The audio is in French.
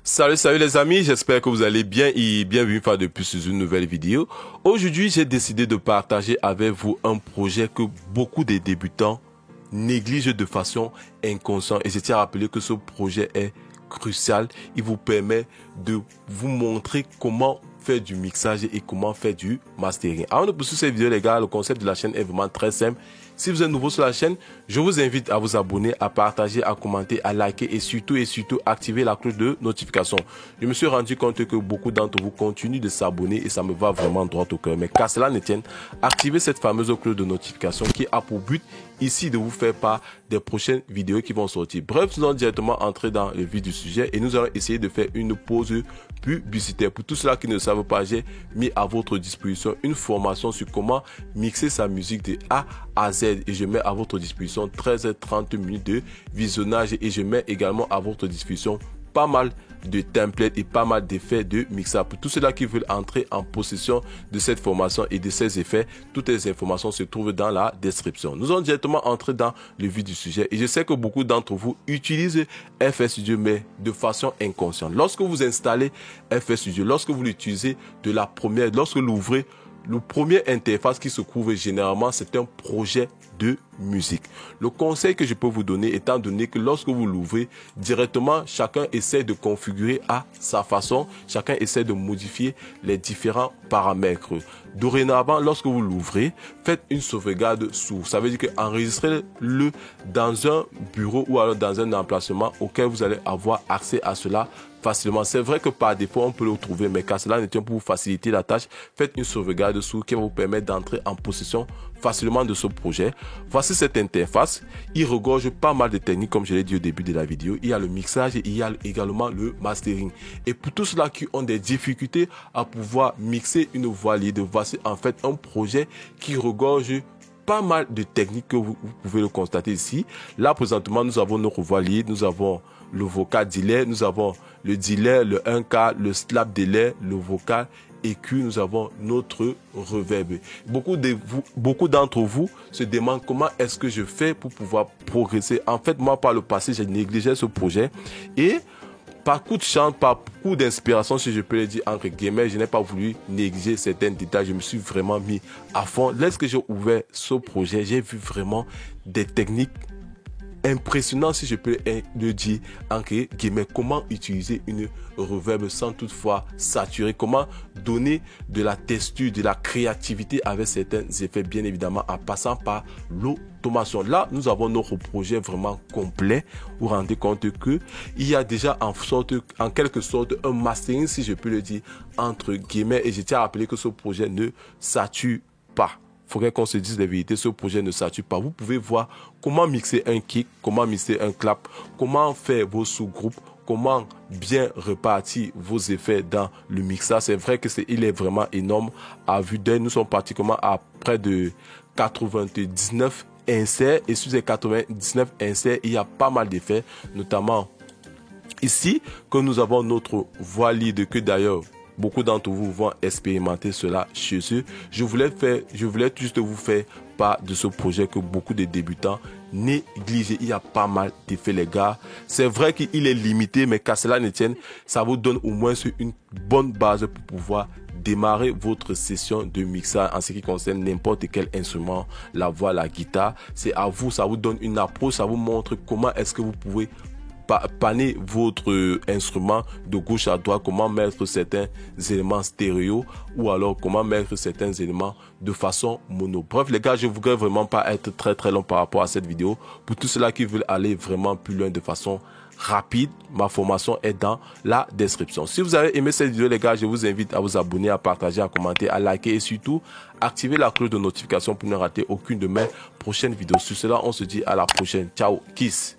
Salut les amis, j'espère que vous allez bien et bienvenue une fois de plus sur une nouvelle vidéo. Aujourd'hui, j'ai décidé de partager avec vous un projet que beaucoup de débutants négligent de façon inconsciente. Et je tiens à rappeler que ce projet est crucial. Il vous permet de vous montrer comment faire du mixage et comment faire du mastering. Avant de poursuivre cette vidéo les gars, le concept de la chaîne est vraiment très simple. Si vous êtes nouveau sur la chaîne, je vous invite à vous abonner, à partager, à commenter, à liker et surtout activer la cloche de notification. Je me suis rendu compte que beaucoup d'entre vous continuent de s'abonner et ça me va vraiment droit au cœur. Mais qu'à cela ne tienne, activez cette fameuse cloche de notification qui a pour but ici de vous faire part des prochaines vidéos qui vont sortir. Bref, nous allons directement entrer dans le vif du sujet et nous allons essayer de faire une pause publicitaire. Pour tous ceux qui ne savent pas, j'ai mis à votre disposition une formation sur comment mixer sa musique de A à Z et je mets à votre disposition 13-30 minutes de visionnage et je mets également à votre disposition pas mal de templates et pas mal d'effets de mixage. Pour tous ceux-là qui veulent entrer en possession de cette formation et de ces effets, toutes les informations se trouvent dans la description. Nous allons directement entrer dans le vif du sujet et je sais que beaucoup d'entre vous utilisent FL Studio mais de façon inconsciente. Lorsque vous installez FL Studio, lorsque vous l'utilisez de la première, lorsque vous l'ouvrez, le premier interface qui se trouve généralement, c'est un projet de musique. Le conseil que je peux vous donner, étant donné que lorsque vous l'ouvrez, directement, chacun essaie de configurer à sa façon, chacun essaie de modifier les différents paramètres. Dorénavant, lorsque vous l'ouvrez, faites une sauvegarde source. Ça veut dire que enregistrez-le dans un bureau ou alors dans un emplacement auquel vous allez avoir accès à cela facilement. C'est vrai que par défaut, on peut le trouver, mais car cela ne tient pour vous faciliter la tâche, faites une sauvegarde source qui va vous permettre d'entrer en possession facilement de ce projet. Voici cette interface. Il regorge pas mal de techniques, comme je l'ai dit au début de la vidéo. Il y a le mixage et il y a également le mastering. Et pour tous ceux-là qui ont des difficultés à pouvoir mixer une voix lead, voici en fait un projet qui regorge pas mal de techniques que vous pouvez le constater ici. Là, présentement, nous avons nos voix lead, nous avons le vocal delay, nous avons le delay, le 1K, le slap delay, le vocal EQ, nous avons notre reverb. Beaucoup d'entre vous se demandent comment est-ce que je fais pour pouvoir progresser. En fait, moi, par le passé, j'ai négligé ce projet et par coup de chance, par coup d'inspiration, si je peux le dire entre guillemets, je n'ai pas voulu négliger certains détails. Je me suis vraiment mis à fond. Lorsque j'ai ouvert ce projet, j'ai vu vraiment des techniques impressionnant, si je peux le dire entre guillemets, comment utiliser une reverb sans toutefois saturer, comment donner de la texture, de la créativité avec certains effets, bien évidemment en passant par l'automation. Là, nous avons notre projet vraiment complet. Vous vous rendez compte que il y a déjà en quelque sorte un mastering, si je peux le dire entre guillemets, et je tiens à rappeler que ce projet ne sature pas. Il faudrait qu'on se dise la vérité, ce projet ne sature pas. Vous pouvez voir comment mixer un kick, comment mixer un clap, comment faire vos sous-groupes, comment bien répartir vos effets dans le mixage. C'est vrai que il est vraiment énorme à vue d'œil. Nous sommes pratiquement à près de 99 inserts et sur ces 99 inserts, il y a pas mal d'effets, notamment ici que nous avons notre voix lead que d'ailleurs beaucoup d'entre vous vont expérimenter cela chez eux. Je voulais juste vous faire part de ce projet que beaucoup de débutants négligent. Il y a pas mal d'effets les gars. C'est vrai qu'il est limité, mais qu'à cela ne tienne, ça vous donne au moins une bonne base pour pouvoir démarrer votre session de mixage en ce qui concerne n'importe quel instrument, la voix, la guitare. C'est à vous, ça vous donne une approche, ça vous montre comment est-ce que vous pouvez paner votre instrument de gauche à droite, comment mettre certains éléments stéréo ou alors comment mettre certains éléments de façon mono. Bref les gars, je ne voudrais vraiment pas être très long par rapport à cette vidéo. Pour tous ceux-là qui veulent aller vraiment plus loin de façon rapide, ma formation est dans la description. Si vous avez aimé cette vidéo les gars, je vous invite à vous abonner, à partager, à commenter, à liker et surtout activer la cloche de notification pour ne rater aucune de mes prochaines vidéos. Sur cela, on se dit à la prochaine. Ciao, kiss.